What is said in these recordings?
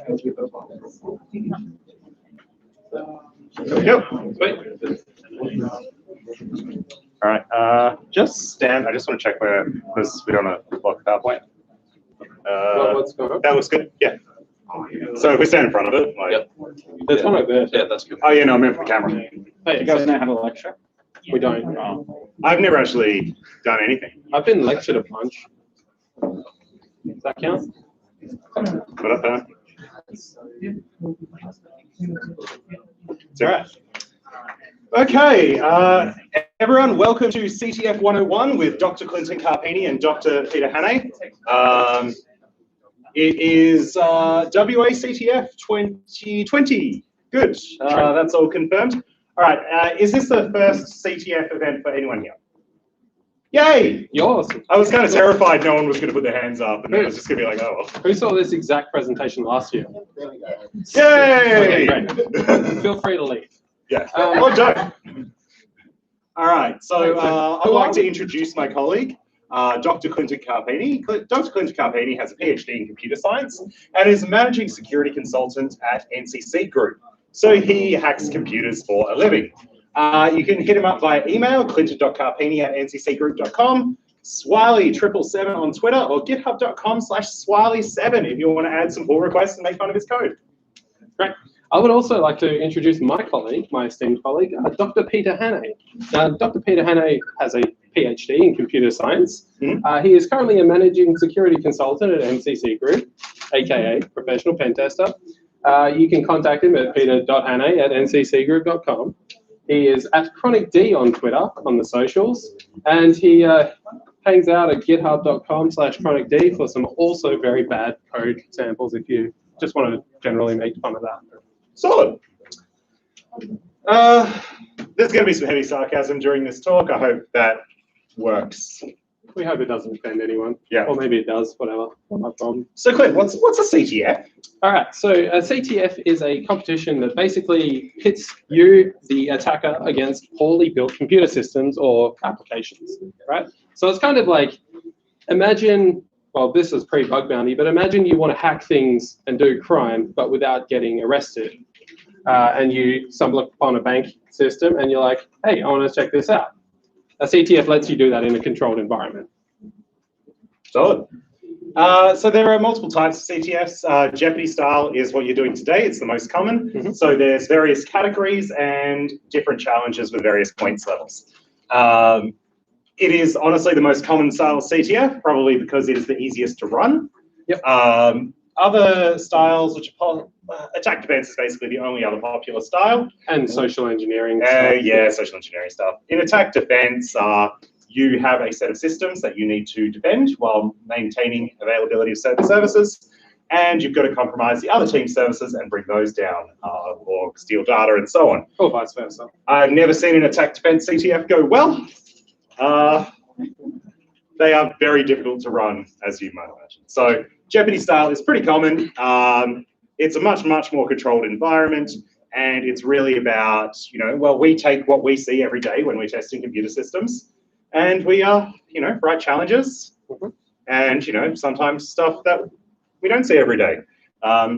There we go. Sweet. All right. Just stand. I just want to check where, because we don't want to block the PowerPoint. What's going on? That looks good. Yeah. So if we stand in front of it, like. Yep. There's one over there. Yeah, that's good. Oh yeah, no, I meant for the camera. Hey, You guys know how to lecture? we don't. I've never actually done anything. I've been lectured a bunch. Does that count? What up, Dan? It's all right. Okay, everyone, welcome to CTF 101 with Dr. Clinton Carpini and Dr. Peter Hannay. It is WACTF 2020. Good, that's all confirmed. All right, is this the first CTF event for anyone here? Yay! Yours. I was kind of terrified no one was going to put their hands up, and then I was just going to be like, oh. Who saw this exact presentation last year? Yay! Okay, great. Feel free to leave. Yeah, or don't. All right, so I'd like to introduce my colleague, Dr. Clinton Carpini. Dr. Clinton Carpini has a PhD in computer science and is a managing security consultant at NCC Group. So he hacks computers for a living. You can hit him up via email, clinton.carpini@nccgroup.com, Swiley777 on Twitter, or github.com/Swiley7 if you want to add some pull requests and make fun of his code. Great. I would also like to introduce my colleague, my esteemed colleague, Dr. Peter Hannay. Dr. Peter Hannay has a PhD in computer science. He is currently a managing security consultant at NCC Group, aka professional pen tester. You can contact him at peter.hannay@nccgroup.com. He is at Chronic D on Twitter, on the socials, and he hangs out at github.com/chronicd for some also very bad code samples if you just want to generally make fun of that. Solid. There's going to be some heavy sarcasm during this talk. I hope that works. We hope it doesn't offend anyone. Yeah. Or maybe it does, whatever. Not my problem. So, Clint, what's a CTF? All right, so a CTF is a competition that basically pits you, the attacker, against poorly built computer systems or applications, right? So it's kind of like, imagine, well, this is pre-bug bounty, but imagine you want to hack things and do crime, but without getting arrested. And you stumble upon a bank system and you're like, hey, I want to check this out. A CTF lets you do that in a controlled environment. Solid. So there are multiple types of CTFs. Jeopardy style is what you're doing today. It's the most common. So there's various categories and different challenges with various points levels. It is honestly the most common style of CTF, probably because it is the easiest to run. Yep. Other styles, which are attack defense is basically the only other popular style. And social engineering. Yeah, social engineering stuff. In attack defense, you have a set of systems that you need to defend while maintaining availability of certain services, and you've got to compromise the other team's services and bring those down, or steal data and so on. Or vice versa. I've never seen an attack defense CTF go well. They are very difficult to run, as you might imagine. So Jeopardy style is pretty common. It's a much more controlled environment, and it's really about, well, we take what we see every day when we're testing computer systems, and we write challenges, and, sometimes stuff that we don't see every day.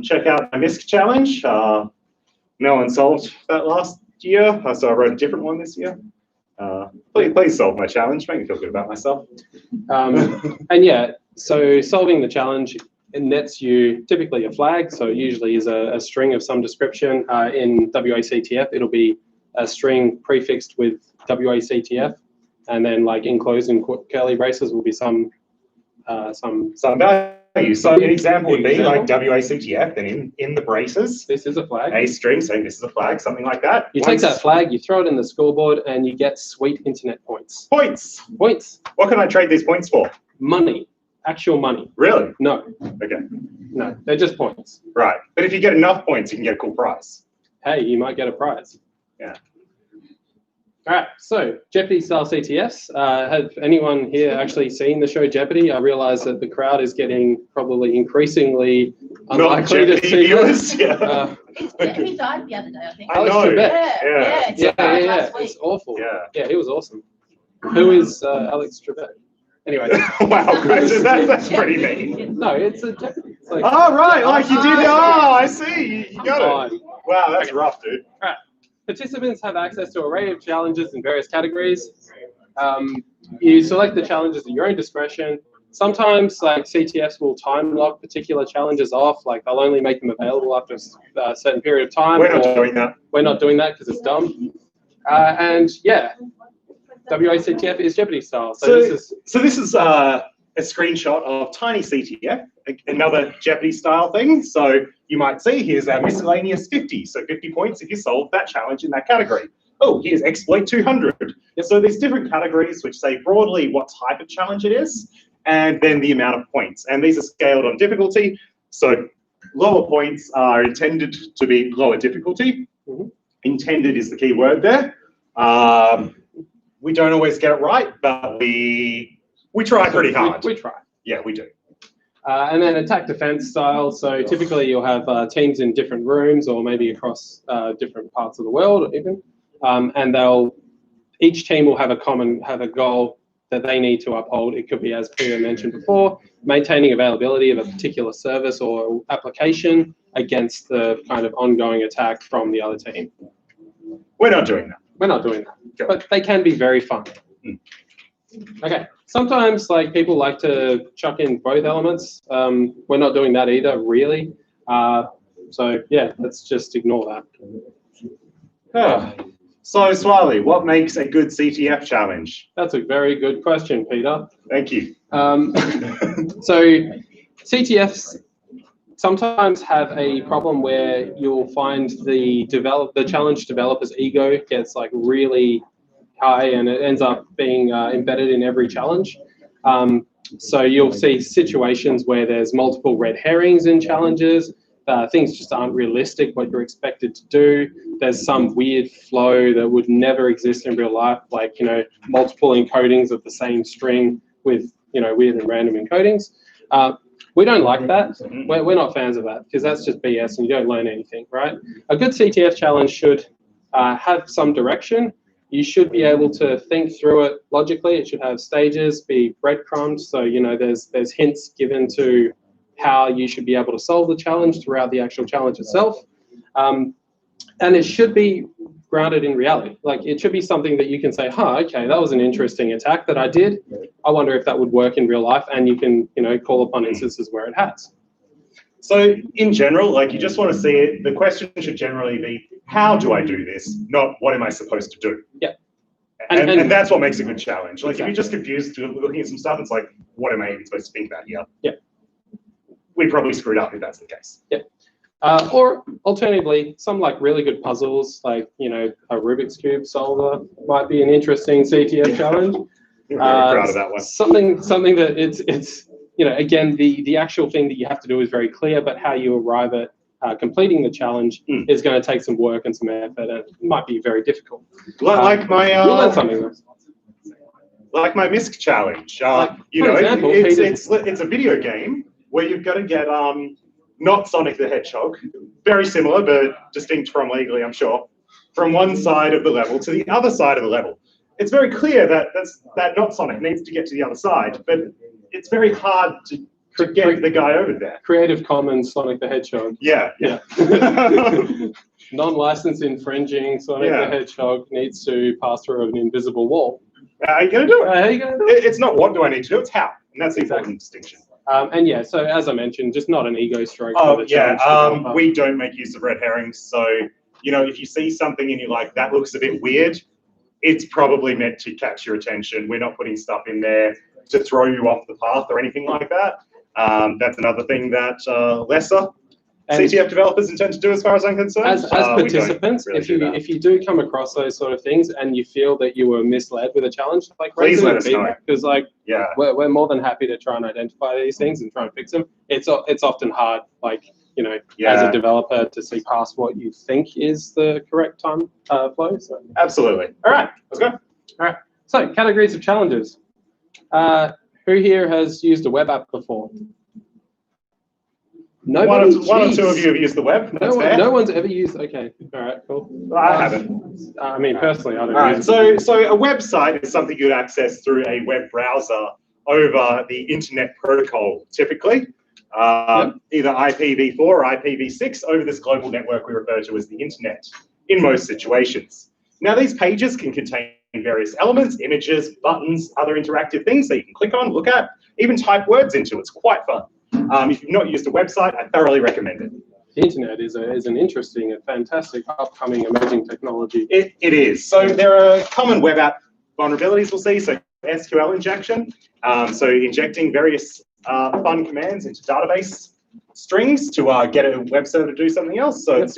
Check out my MISC challenge. No one solved that last year, so I wrote a different one this year. Please solve my challenge. Make me feel good about myself. And yeah, so solving the challenge, it nets you typically a flag. So it usually is a string of some description. In WACTF, it'll be a string prefixed with WACTF, and then like enclosed in curly braces will be some value. So an example would be like WACTF, and in the braces, this is a flag. A string saying this is a flag, something like that. You take that flag, you throw it in the scoreboard, and you get sweet internet points. Points. What can I trade these points for? Money. Actual money. Really? No. Okay. No, they're just points. Right. But if you get enough points, you can get a cool prize. Hey, you might get a prize. Yeah. All right, so Jeopardy style CTFs. Have anyone here actually seen the show Jeopardy? I realize that the crowd is getting probably increasingly unlikely to see viewers. He died the other day, I think. I know. Yeah. It's awful. Yeah, he was awesome. Who is Alex Trebek? Anyway. Wow, that's pretty mean. No, it's a Jeopardy. It's like, Oh, right, like you did. Oh, I see. You got it. Wow, that's rough, dude. Right. Participants have access to an array of challenges in various categories. You select the challenges at your own discretion. Sometimes, like CTFs will time lock particular challenges off, like they'll only make them available after a certain period of time. We're not doing that. We're not doing that because it's dumb. And yeah, WACTF is Jeopardy style. So this is a screenshot of Tiny CTF, another Jeopardy style thing. So you might see here's our miscellaneous 50. So 50 points if you solve that challenge in that category. Oh, here's exploit 200. Yep. So there's different categories which say broadly what type of challenge it is, and then the amount of points. And these are scaled on difficulty. So lower points are intended to be lower difficulty. Mm-hmm. Intended is the key word there. We don't always get it right, but we try pretty hard. We try. Yeah, we do. And then attack defense style. So typically you'll have teams in different rooms or maybe across different parts of the world even. And each team will have a goal that they need to uphold. It could be, as Peter mentioned before, maintaining availability of a particular service or application against the kind of ongoing attack from the other team. We're not doing that. We're not doing that, but they can be very fun. Okay, sometimes like people like to chuck in both elements. We're not doing that either, really. So yeah, let's just ignore that. So Smiley, what makes a good CTF challenge? That's a very good question, Peter. Thank you. So CTFs sometimes have a problem where you'll find the challenge developer's ego gets like really high and it ends up being embedded in every challenge. So you'll see situations where there's multiple red herrings in challenges. Things just aren't realistic what you're expected to do. There's some weird flow that would never exist in real life, like, multiple encodings of the same string with, weird and random encodings. We don't like that. We're not fans of that because that's just BS and you don't learn anything, right? A good CTF challenge should have some direction. You should be able to think through it logically. It should have stages, be breadcrumbs. So, there's hints given to how you should be able to solve the challenge throughout the actual challenge itself. And it should be grounded in reality. Like it should be something that you can say, okay, that was an interesting attack that I did. I wonder if that would work in real life, and you can, call upon instances where it has. So in general, like you just want to see it, the question should generally be, how do I do this? Not what am I supposed to do? Yeah. And that's what makes a good challenge. Like if you're just confused looking at some stuff, it's like, what am I even supposed to think about here? Yeah. We probably screwed up if that's the case. Yeah. Or alternatively, some like really good puzzles, like, a Rubik's Cube solver might be an interesting CTF challenge. I'm very proud of that one. Something that it's again, the actual thing that you have to do is very clear, but how you arrive at completing the challenge is going to take some work and some effort, and it might be very difficult. Like my you'll learn something. Like my MISC challenge. Example, it's a video game where you've got to get not Sonic the Hedgehog, very similar but distinct from legally, I'm sure, from one side of the level to the other side of the level. It's very clear that not Sonic needs to get to the other side, but it's very hard to get the guy over there. Creative Commons Sonic the Hedgehog. Yeah. Non-license infringing Sonic the Hedgehog needs to pass through an invisible wall. How are you going to do it? How are you going to do it? It's not what do I need to do, it's how. And that's the important distinction. So as I mentioned, just not an ego stroke. We don't make use of red herrings. So, if you see something and you're like, that looks a bit weird, it's probably meant to catch your attention. We're not putting stuff in there to throw you off the path or anything like that. That's another thing that lesser CTF developers intend to do, as far as I'm concerned. As participants, really if you do come across those sort of things and you feel that you were misled with a challenge, please let us know. Because we're more than happy to try and identify these things and try and fix them. It's often hard, as a developer, to see past what you think is the correct time flow. So. Absolutely. All right, let's go. All right. So categories of challenges. Who here has used a web app before? Nobody. One or two of you have used the web. No one's ever used. Okay. All right. Cool. I haven't. I mean, personally, I don't. All right. So a website is something you'd access through a web browser over the internet protocol, typically. either IPv4 or IPv6 over this global network we refer to as the internet in most situations. Now, these pages can contain various elements, images, buttons, other interactive things that you can click on, look at, even type words into. It's quite fun. If you've not used a website, I thoroughly recommend it. The internet is an interesting and fantastic upcoming emerging technology. It is. So there are common web app vulnerabilities we'll see. So SQL injection. So injecting various fun commands into database strings to get a web server to do something else. So it's,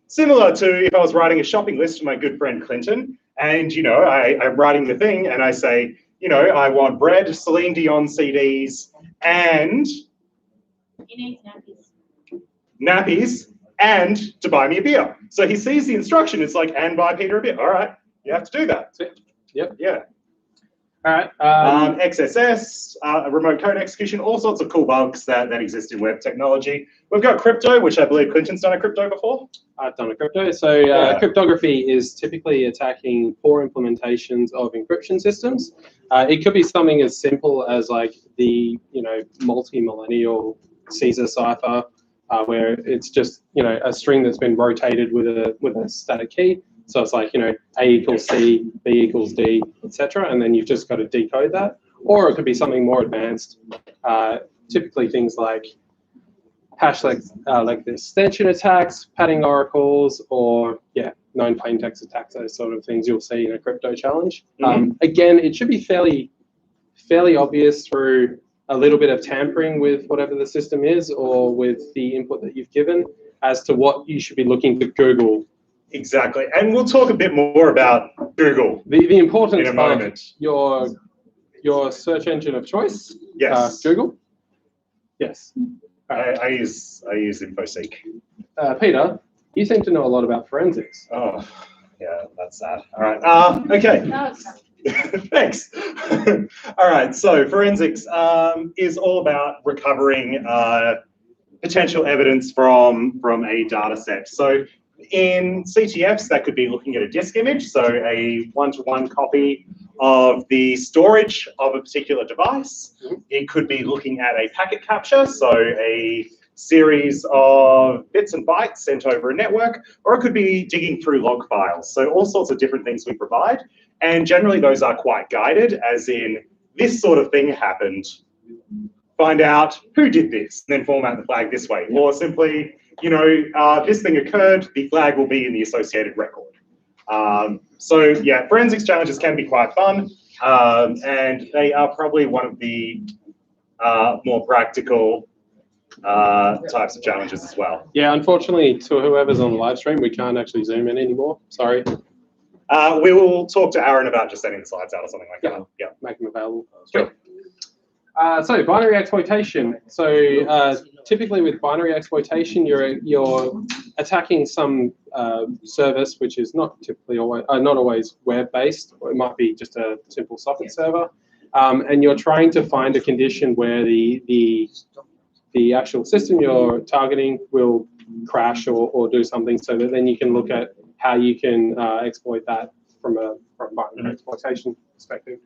similar to if I was writing a shopping list for my good friend Clinton, and, I'm writing the thing and I say, I want bread, Celine Dion CDs, and He needs nappies. nappies, and to buy me a beer. So he sees the instruction, it's like, and buy Peter a beer. All right, you have to do that. That's it. Yep. Yeah. All right. XSS, remote code execution, all sorts of cool bugs that exist in web technology. We've got crypto, which I believe Clinton's done a crypto before. I've done a crypto. So cryptography is typically attacking poor implementations of encryption systems. It could be something as simple as like the multi-millennial Caesar cipher, where it's just a string that's been rotated with a static key. So it's like A equals C, B equals D, etc. And then you've just got to decode that. Or it could be something more advanced. Typically things like hash like the extension attacks, padding oracles, or known plain text attacks, those sort of things you'll see in a crypto challenge. Again, it should be fairly obvious through a little bit of tampering with whatever the system is or with the input that you've given as to what you should be looking to Google. Exactly, and we'll talk a bit more about Google the importance in a moment. Of your search engine of choice. Yes. Google. Yes. I use InfoSeek. Peter, you seem to know a lot about forensics. Oh, yeah, that's sad. All right. Okay. No, it's not. Thanks. All right. So forensics is all about recovering potential evidence from a data set. So in CTFs, that could be looking at a disk image, so a one-to-one copy of the storage of a particular device. It could be looking at a packet capture, so a series of bits and bytes sent over a network, or it could be digging through log files. So all sorts of different things we provide. And generally those are quite guided, as in this sort of thing happened. Find out who did this, and then format the flag this way. Or simply, this thing occurred, the flag will be in the associated record. So yeah, forensics challenges can be quite fun, and they are probably one of the more practical types of challenges as well. Yeah, unfortunately, to whoever's on the live stream, we can't actually zoom in anymore. Sorry. We will talk to Aaron about just sending the slides out or something like that. Yeah, make them available. Sure. So binary exploitation. So typically with binary exploitation, you're attacking some service which is not typically not always web-based, or it might be just a simple socket server, and you're trying to find a condition where the actual system you're targeting will crash or do something, so that then you can look at how you can exploit that from a binary exploitation perspective.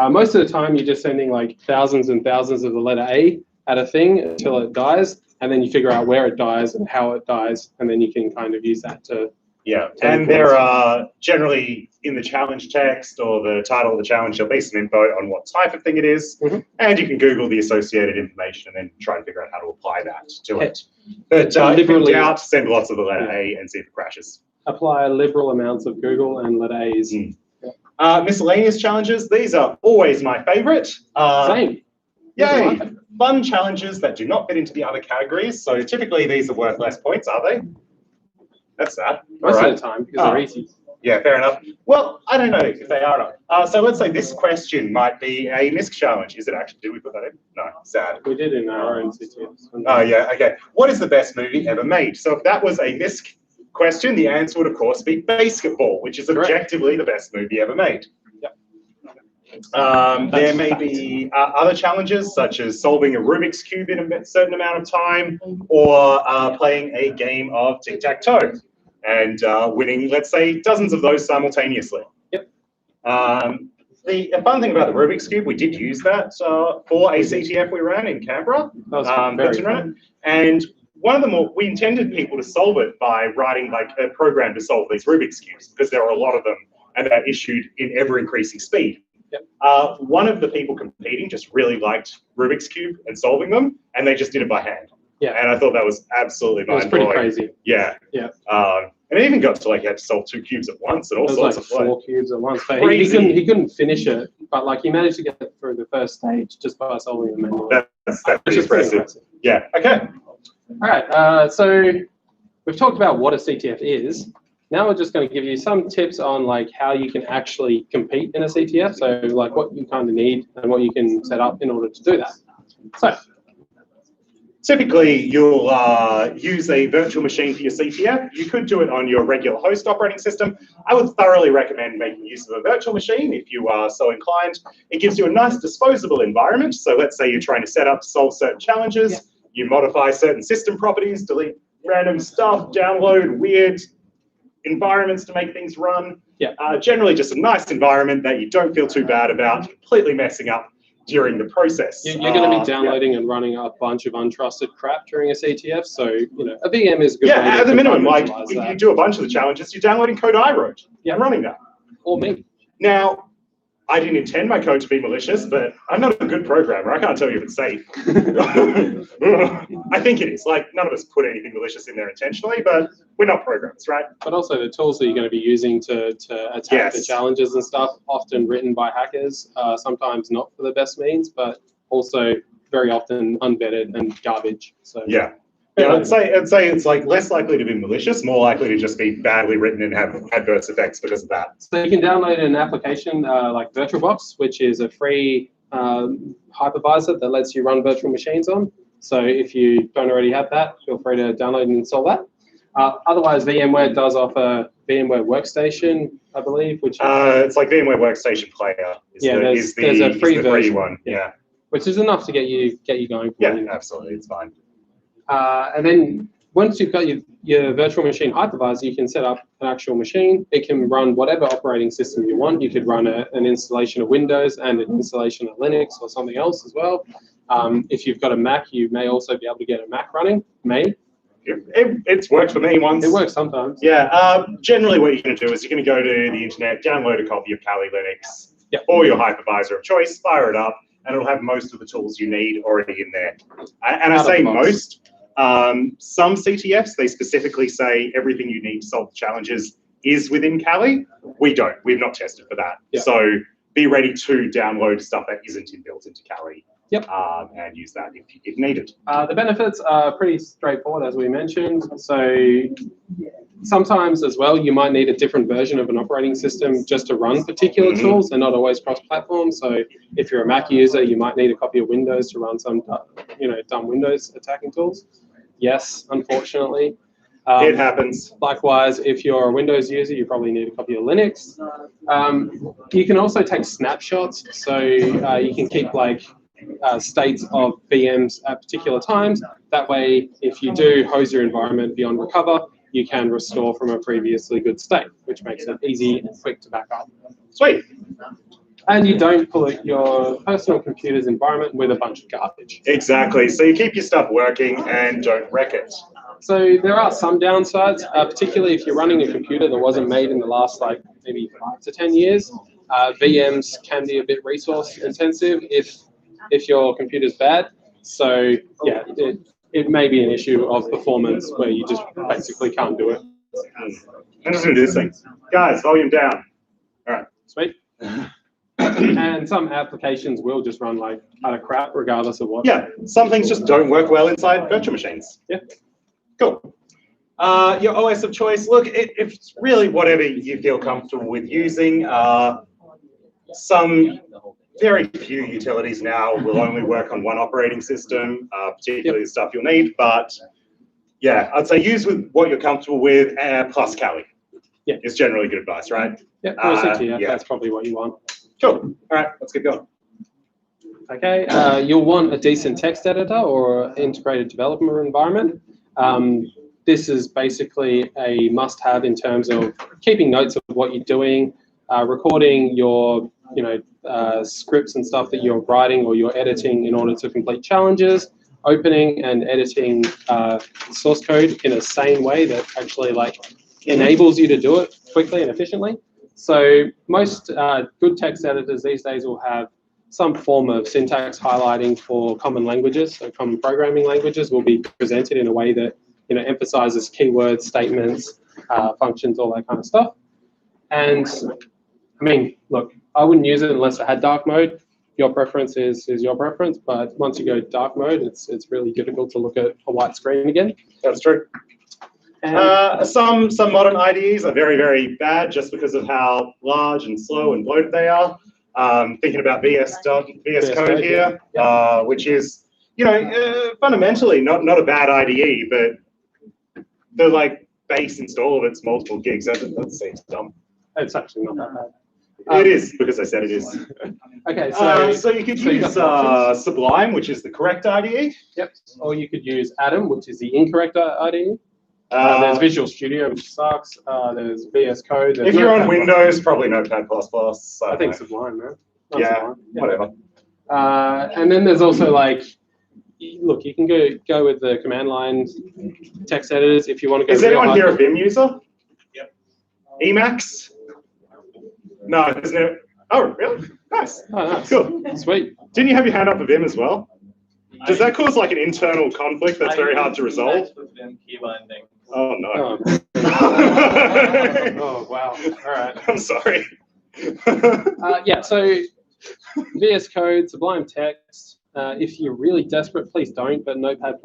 Most of the time, you're just sending like thousands and thousands of the letter A at a thing until it dies, and then you figure out where it dies and how it dies, and then you can kind of use that to... Yeah, and there are generally in the challenge text or the title of the challenge, there'll be some info on what type of thing it is, and you can Google the associated information and then try and figure out how to apply that to it. But if in doubt, send lots of the letter A and see if it crashes. Apply liberal amounts of Google and letter A's. Miscellaneous challenges, these are always my favorite. Same. Yay! Fun challenges that do not fit into the other categories. So typically these are worth less points, are they? That's sad. Most of the time, because they're easy. Yeah, fair enough. Well, I don't know if they are or not. So let's say this question might be a misc challenge. Is it actually? Did we put that in? No, sad. We did in our own CTFs. Oh, yeah, okay. What is the best movie ever made? So if that was a misc question, the answer would, of course, be Basketball, which is objectively the best movie ever made. There may be other challenges, such as solving a Rubik's Cube in a certain amount of time, or playing a game of tic-tac-toe and winning, let's say, dozens of those simultaneously. The fun thing about the Rubik's Cube, we did use that for a CTF we ran in Canberra. That was very fun. And one of them, we intended people to solve it by writing like a program to solve these Rubik's Cubes, because there are a lot of them and they're issued in ever increasing speed. Yep. One of the people competing just really liked Rubik's Cube and solving them, and they just did it by hand. Yeah. And I thought that was absolutely mind-blowing. It was pretty crazy. Yeah. Yeah. And it even got to like you had to solve 2 cubes at once and all sorts of like 4 cubes at once. But he couldn't finish it, but like he managed to get through the first stage just by solving them manually. That's pretty impressive. Yeah. Okay. All right. So we've talked about what a CTF is. Now we're just going to give you some tips on like how you can actually compete in a CTF. So like what you kind of need and what you can set up in order to do that. So typically, you'll use a virtual machine for your CTF. You could do it on your regular host operating system. I would thoroughly recommend making use of a virtual machine if you are so inclined. It gives you a nice disposable environment. So let's say you're trying to set up to solve certain challenges. You modify certain system properties, delete random stuff, download weird environments to make things run. Generally just a nice environment that you don't feel too bad about completely messing up during the process. You're going to be downloading and running a bunch of untrusted crap during a CTF, so you know a VM is a good way to at the minimum, like if that. you do a bunch of the challenges, you're downloading code I wrote and running that. Or me. Now, I didn't intend my code to be malicious, but I'm not a good programmer. I can't tell you if it's safe. I think it is. Like, none of us put anything malicious in there intentionally, but we're not programmers, right? But also the tools that you're going to be using to attack the challenges and stuff, often written by hackers, sometimes not for the best means, but also very often unvetted and garbage. So I'd say it's like less likely to be malicious, more likely to just be badly written and have adverse effects because of that. So you can download an application like VirtualBox, which is a free hypervisor that lets you run virtual machines on. So if you don't already have that, feel free to download and install that. Otherwise, VMware does offer VMware Workstation, I believe, which it's like VMware Workstation Player. There's a free version one. Which is enough to get you going. Absolutely, it's fine. And then once you've got your virtual machine hypervisor, you can set up an actual machine. It can run whatever operating system you want. You could run an installation of Windows and an installation of Linux or something else as well. If you've got a Mac, you may also be able to get a Mac running. It's worked for me once. It works sometimes. Generally what you're going to do is you're going to go to the internet, download a copy of Kali Linux or your hypervisor of choice, fire it up, and it'll have most of the tools you need already in there. And I say most. Some CTFs, they specifically say everything you need to solve the challenges is within Kali. We don't. We've not tested for that. So be ready to download stuff that isn't built into Kali. And use that if needed. The benefits are pretty straightforward, as we mentioned. So sometimes as well, you might need a different version of an operating system just to run particular tools. They're not always cross-platform. So if you're a Mac user, you might need a copy of Windows to run some, dumb Windows attacking tools. Yes, unfortunately. It happens. Likewise, if you're a Windows user, you probably need a copy of Linux. You can also take snapshots. So you can keep states of VMs at particular times. That way, if you do hose your environment beyond recover, you can restore from a previously good state, which makes it easy and quick to back up. Sweet. And you don't pollute your personal computer's environment with a bunch of garbage. Exactly. So you keep your stuff working and don't wreck it. So there are some downsides, particularly if you're running a computer that wasn't made in the last maybe 5 to 10 years. VMs can be a bit resource intensive if your computer's bad. So it may be an issue of performance where you just basically can't do it. I'm just going to do this thing. Guys, volume down. All right. Sweet. And some applications will just run utter crap regardless of what. Some things just don't work well inside virtual machines. Cool. Your OS of choice, look, it's really whatever you feel comfortable with using. Some very few utilities now will only work on one operating system, particularly the stuff you'll need. But I'd say use with what you're comfortable with, plus Kali. It's generally good advice, right? That's probably what you want. Cool. All right, let's get going. Okay, you'll want a decent text editor or integrated development environment. This is basically a must-have in terms of keeping notes of what you're doing, recording your scripts and stuff that you're writing or you're editing in order to complete challenges, opening and editing source code in the same way that actually enables you to do it quickly and efficiently. So most good text editors these days will have some form of syntax highlighting for common languages. So common programming languages will be presented in a way that emphasizes keywords, statements, functions, all that kind of stuff. And I mean, look, I wouldn't use it unless it had dark mode. Your preference is your preference, but once you go dark mode, it's really difficult to look at a white screen again. That's true. And some modern IDEs are very, very bad just because of how large and slow and bloated they are. Thinking about VS Code here, which is fundamentally not a bad IDE, but the base install of it's multiple gigs. That seems dumb. It's actually not that bad. It is, because I said it is. Okay, so you could use Sublime, which is the correct IDE. Yep. Or you could use Atom, which is the incorrect IDE. There's Visual Studio, which sucks. There's VS Code. If you're on Windows, probably Notepad++. So I think Sublime, man. Yeah, whatever. And then there's also look, you can go with the command line text editors if you want to go. Is anyone here a Vim user? Yep. Emacs? No, there's no. Oh, really? Nice. Oh, nice. Cool. Sweet. Didn't you have your hand up for Vim as well? Does that cause an internal conflict that's very hard to resolve? Oh no. Oh wow. All right. I'm sorry. Yeah. So VS Code, Sublime Text. If you're really desperate, please don't. But Notepad++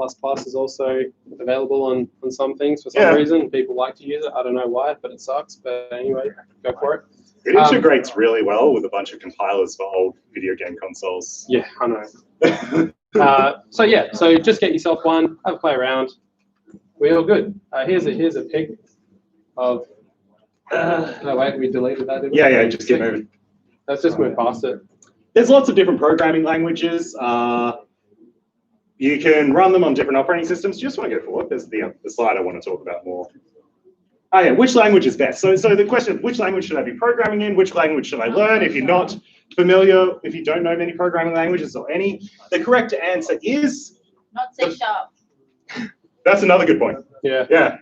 is also available on some things for some reason. People like to use it. I don't know why, but it sucks. But anyway, go for it. It integrates really well with a bunch of compilers for old video game consoles. Yeah, I know. So just get yourself one, have a play around. We're all good. Here's a pic of. No wait, we deleted that. Didn't we? Yeah, just get moving. Let's just move past it. There's lots of different programming languages. You can run them on different operating systems. Do you just want to go forward? There's the slide I want to talk about more. Oh yeah, which language is best? So the question of which language should I be programming in? Which language should I learn? If you're not familiar, if you don't know many programming languages or any, the correct answer is Not C#. That's another good point. Yeah. Yeah.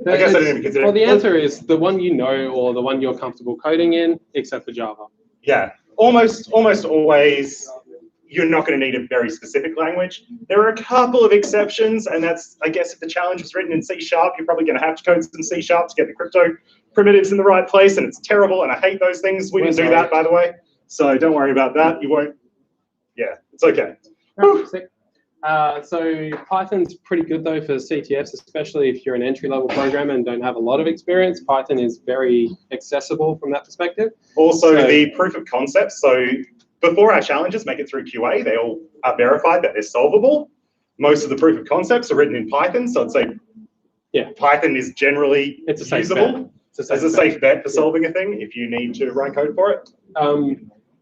I guess I didn't even consider. Well, the answer is the one you know or the one you're comfortable coding in, except for Java. Yeah, almost always. You're not going to need a very specific language. There are a couple of exceptions, and that's, I guess, if the challenge is written in C#, you're probably going to have to code in C# to get the crypto primitives in the right place, and it's terrible, and I hate those things. We didn't do that, by the way, so don't worry about that. You won't. Yeah, it's okay. So Python's pretty good, though, for CTFs, especially if you're an entry-level programmer and don't have a lot of experience. Python is very accessible from that perspective. Also, the proof of concept. So before our challenges make it through QA, they all are verified that they're solvable. Most of the proof of concepts are written in Python, so I'd say Python is generally usable as a safe bet for solving a thing if you need to write code for it.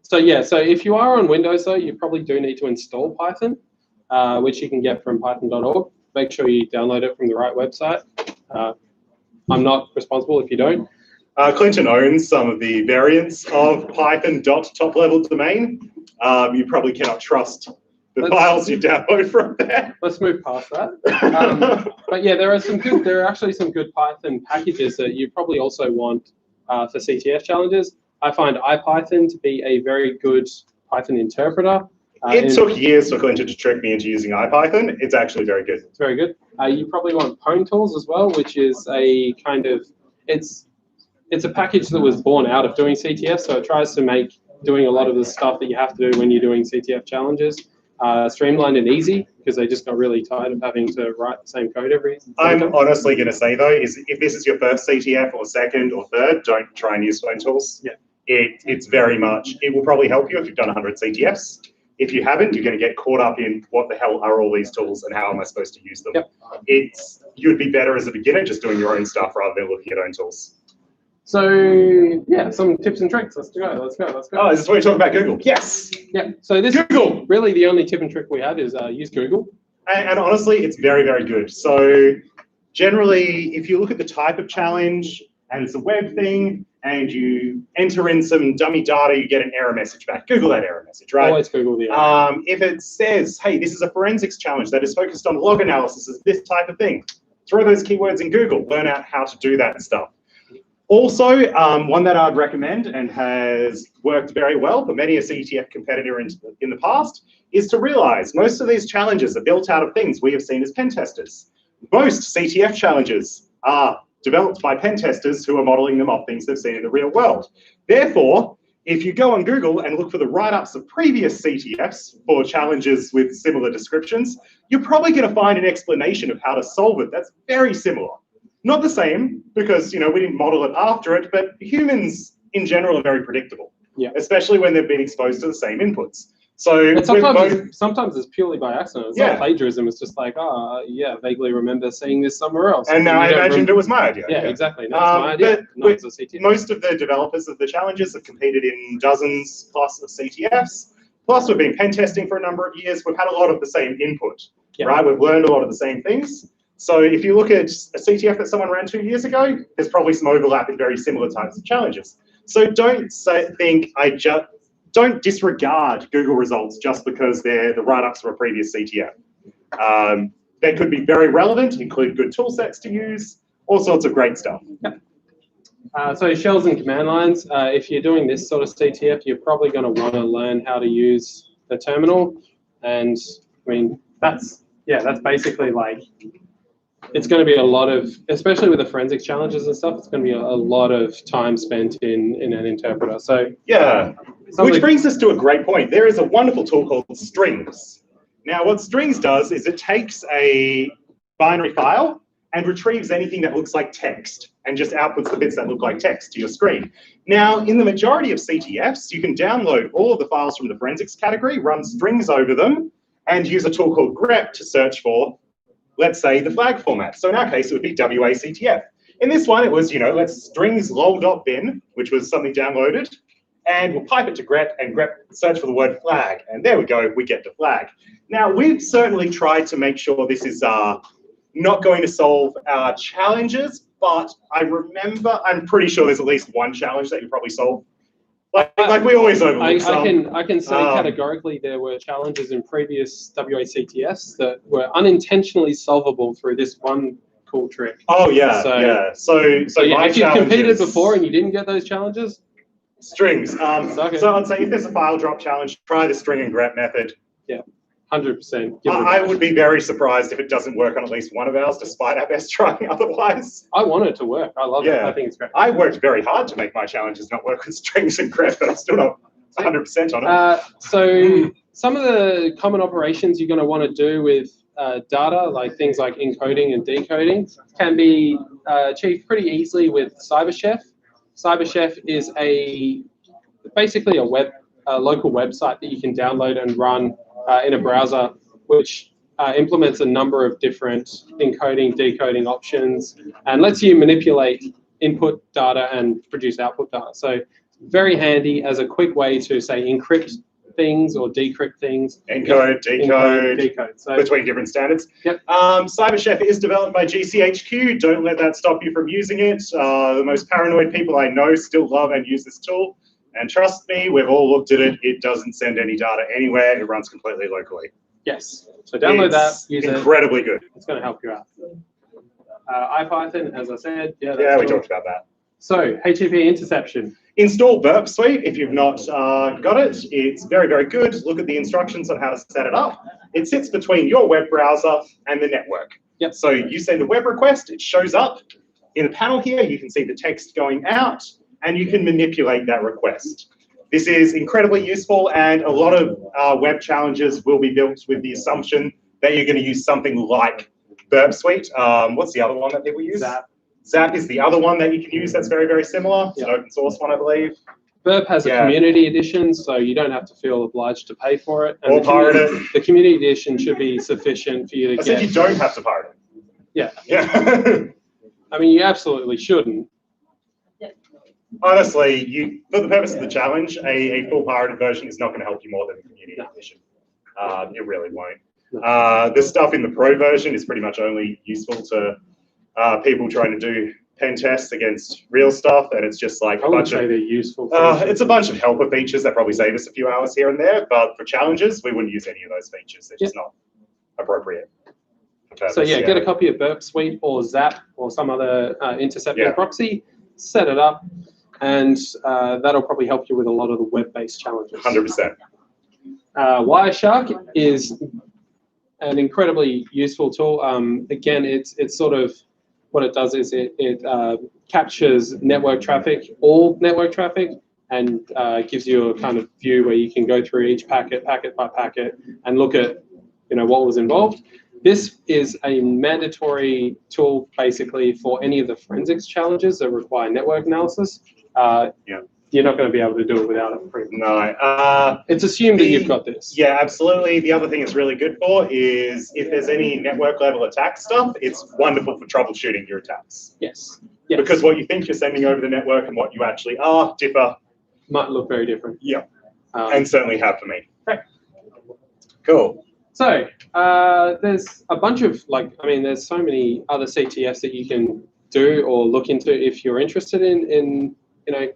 So if you are on Windows, though, you probably do need to install Python, which you can get from python.org. Make sure you download it from the right website. I'm not responsible if you don't. Clinton owns some of the variants of Python.top-level domain. You probably cannot trust the files you download from there. Let's move past that. But yeah, there are actually some good Python packages that you probably also want for CTF challenges. I find IPython to be a very good Python interpreter. It took years for Clinton to trick me into using IPython. It's actually very good. It's very good. You probably want Pwn Tools as well, which is a kind of it's a package that was born out of doing CTF, so it tries to make doing a lot of the stuff that you have to do when you're doing CTF challenges streamlined and easy, because they just got really tired of having to write the same code every time. I'm honestly going to say, though, is if this is your first CTF or second or third, don't try and use Pwn Tools. Yeah. It's very much, it will probably help you if you've done 100 CTFs. If you haven't, you're going to get caught up in what the hell are all these tools and how am I supposed to use them. Yep. You'd be better as a beginner just doing your own stuff rather than looking at own tools. So yeah, some tips and tricks. Let's go. Oh, is this where you talk about Google? Yes. Yeah. So this Google. Really, the only tip and trick we have is use Google. And honestly, it's very, very good. So generally, if you look at the type of challenge and it's a web thing, and you enter in some dummy data, you get an error message back. Google that error message, right? Always Google the error. If it says, hey, this is a forensics challenge that is focused on log analysis of this type of thing, throw those keywords in Google, learn out how to do that stuff. Also, one that I'd recommend and has worked very well for many a CTF competitor in the past is to realize most of these challenges are built out of things we have seen as pen testers. Most CTF challenges are developed by pen testers who are modeling them off things they've seen in the real world. Therefore, if you go on Google and look for the write-ups of previous CTFs for challenges with similar descriptions, you're probably going to find an explanation of how to solve it that's very similar. Not the same, because we didn't model it after it, but humans in general are very predictable, especially when they've been exposed to the same inputs. So sometimes it's purely by accident. It's not plagiarism. It's just like, yeah, vaguely remember seeing this somewhere else. And now I imagined it was my idea. Yeah, exactly. No, it's my idea. Most of the developers of the challenges have competed in dozens plus of CTFs. Plus, we've been pen testing for a number of years. We've had a lot of the same input, right? We've learned a lot of the same things. So if you look at a CTF that someone ran 2 years ago, there's probably some overlap in very similar types of challenges. So don't disregard Google results just because they're the write-ups from a previous CTF. They could be very relevant, include good tool sets to use, all sorts of great stuff. So shells and command lines, if you're doing this sort of CTF, you're probably going to want to learn how to use the terminal. And I mean, that's basically like, it's going to be a lot of, especially with the forensics challenges and stuff, it's going to be a lot of time spent in an interpreter. So which brings us to a great point. There is a wonderful tool called Strings. Now, what Strings does is it takes a binary file and retrieves anything that looks like text and just outputs the bits that look like text to your screen. Now, in the majority of CTFs, you can download all of the files from the forensics category, run strings over them, and use a tool called grep to search for, let's say, the flag format. So in our case, it would be WACTF. In this one, it was, let's strings lol.bin, which was something downloaded, and we'll pipe it to grep, and grep search for the word flag. And there we go, we get the flag. Now, we've certainly tried to make sure this is not going to solve our challenges, but I'm pretty sure there's at least one challenge that you probably solve. Like we always overlook some. I can say categorically there were challenges in previous WACTFs that were unintentionally solvable through this one cool trick. Oh yeah, So if you've competed before and you didn't get those challenges, strings. So I'd say if there's a file drop challenge, try the string and grep method. Yeah, 100%. I would be very surprised if it doesn't work on at least one of ours, despite our best trying otherwise. I want it to work. I love it. I think it's great. I worked very hard to make my challenges not work with strings and grep, but I'm still not 100% on it. So some of the common operations you're going to want to do with data, like things like encoding and decoding, can be achieved pretty easily with CyberChef. CyberChef is basically a local website that you can download and run in a browser, which implements a number of different encoding, decoding options, and lets you manipulate input data and produce output data. So very handy as a quick way to, say, encrypt things or decrypt things. Encode, decode. So, between different standards. Yep. CyberChef is developed by GCHQ. Don't let that stop you from using it. The most paranoid people I know still love and use this tool. And trust me, we've all looked at it. It doesn't send any data anywhere. It runs completely locally. Yes. So download that. Use it. Incredibly good. It's going to help you out. IPython, as I said. We talked about that. So HTTP interception. Install Burp Suite if you've not got it. It's very, very good. Look at the instructions on how to set it up. It sits between your web browser and the network. Yep. So you send a web request, it shows up. In the panel here, you can see the text going out, and you can manipulate that request. This is incredibly useful, and a lot of web challenges will be built with the assumption that you're going to use something like Burp Suite. What's the other one that people use? Zap. Zap is the other one that you can use that's very, very similar. It's an open source one, I believe. Burp has a community edition, so you don't have to feel obliged to pay for it. Or pirate it. The community edition should be sufficient for you to get. I said you don't have to pirate it. Yeah. I mean, you absolutely shouldn't. Honestly, for the purpose of the challenge, a full pirated version is not going to help you more than the community edition. It really won't. The stuff in the pro version is pretty much only useful to people trying to do pen tests against real stuff, and it's just like I a would bunch say of they're useful. it's a bunch of helper features that probably save us a few hours here and there, but for challenges, we wouldn't use any of those features. They're just not appropriate. So yeah, get a copy of Burp Suite or Zap or some other intercepting proxy, set it up, and that'll probably help you with a lot of the web-based challenges. 100%. Wireshark is an incredibly useful tool. Again, it's sort of what it does is it captures network traffic, all network traffic, and gives you a kind of view where you can go through each packet by packet and look at what was involved. This is a mandatory tool basically for any of the forensics challenges that require network analysis. You're not going to be able to do it without it. No. It's assumed that you've got this. Yeah, absolutely. The other thing it's really good for is if there's any network level attack stuff, it's wonderful for troubleshooting your attacks. Yes. Because what you think you're sending over the network and what you actually are differ. Might look very different. Yeah, and certainly have for me. Right. Cool. So there's a bunch of there's so many other CTFs that you can do or look into if you're interested in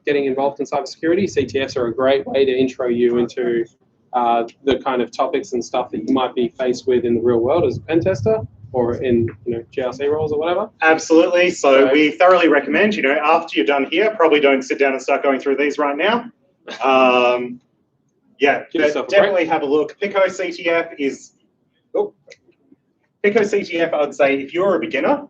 getting involved in cybersecurity. CTFs are a great way to intro you into the kind of topics and stuff that you might be faced with in the real world as a pen tester or in GRC roles or whatever. Absolutely. So we thoroughly recommend, after you're done here, probably don't sit down and start going through these right now. Yeah, definitely have a look. Pico CTF is, Pico CTF, I'd say if you're a beginner,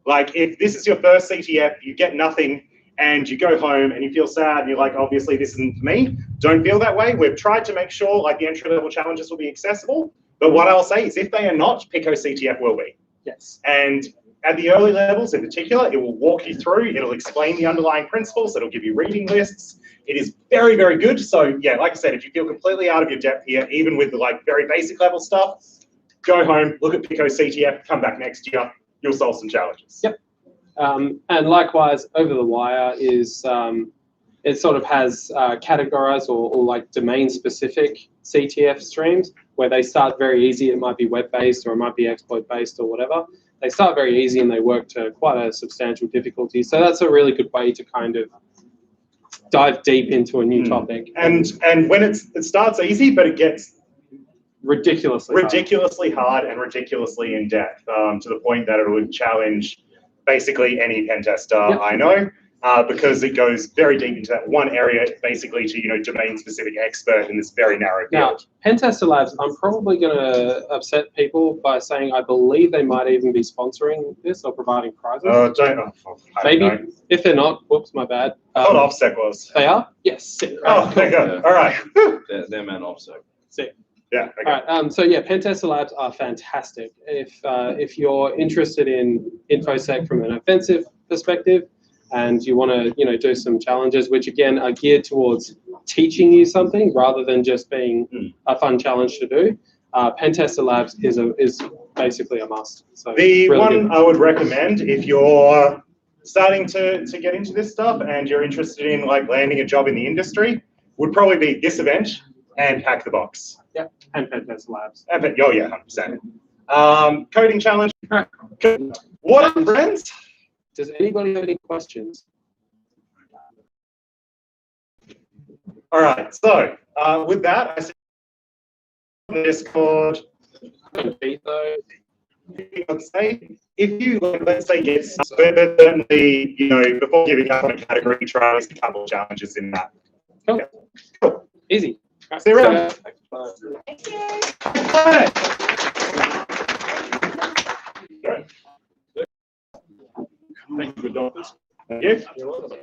like if this is your first CTF, you get nothing and you go home and you feel sad and you're like, obviously this isn't for me, don't feel that way. We've tried to make sure like the entry level challenges will be accessible, but what I'll say is if they are not, Pico CTF will be. Yes. And at the early levels in particular, it will walk you through, it'll explain the underlying principles, it'll give you reading lists. It is very, very good. So yeah, like I said, if you feel completely out of your depth here, even with the like very basic level stuff, go home, look at Pico CTF, come back next year, you'll solve some challenges. Yep. And likewise, Over the Wire is, it sort of has categorized or like domain-specific CTF streams where they start very easy. It might be web-based or it might be exploit-based or whatever. They start very easy and they work to quite a substantial difficulty. So that's a really good way to kind of dive deep into a new topic. And when it starts easy, but it gets ridiculously hard and ridiculously in depth to the point that it would challenge basically any pen tester I know, because it goes very deep into that one area, basically to domain specific expert in this very narrow field. Now, Pen Tester Labs, I'm probably going to upset people by saying I believe they might even be sponsoring this or providing prizes. Maybe if they're not, whoops, my bad. I thought OffSec was. They are? Yes. Oh, there you go. All right. They're meant OffSec. Sick. Yeah. Okay. All right. So yeah, Pen Tester Labs are fantastic. If you're interested in InfoSec from an offensive perspective, and you want to do some challenges, which again are geared towards teaching you something rather than just being a fun challenge to do, Pen Tester Labs is basically a must. So the really one good. I would recommend if you're starting to get into this stuff and you're interested in like landing a job in the industry would probably be this event and Hack the Box. Yep, and Pen Tester Labs. Oh yeah, 100%. Coding challenge. What up, friends? Does anybody have any questions? All right, so with that, I see on the Discord. I'd say if you let's say get started, certainly before giving up on a category, try a couple of challenges in that. Cool. Yeah. Cool. Easy. See you around. Thank you for doing this. Thank you. You're welcome.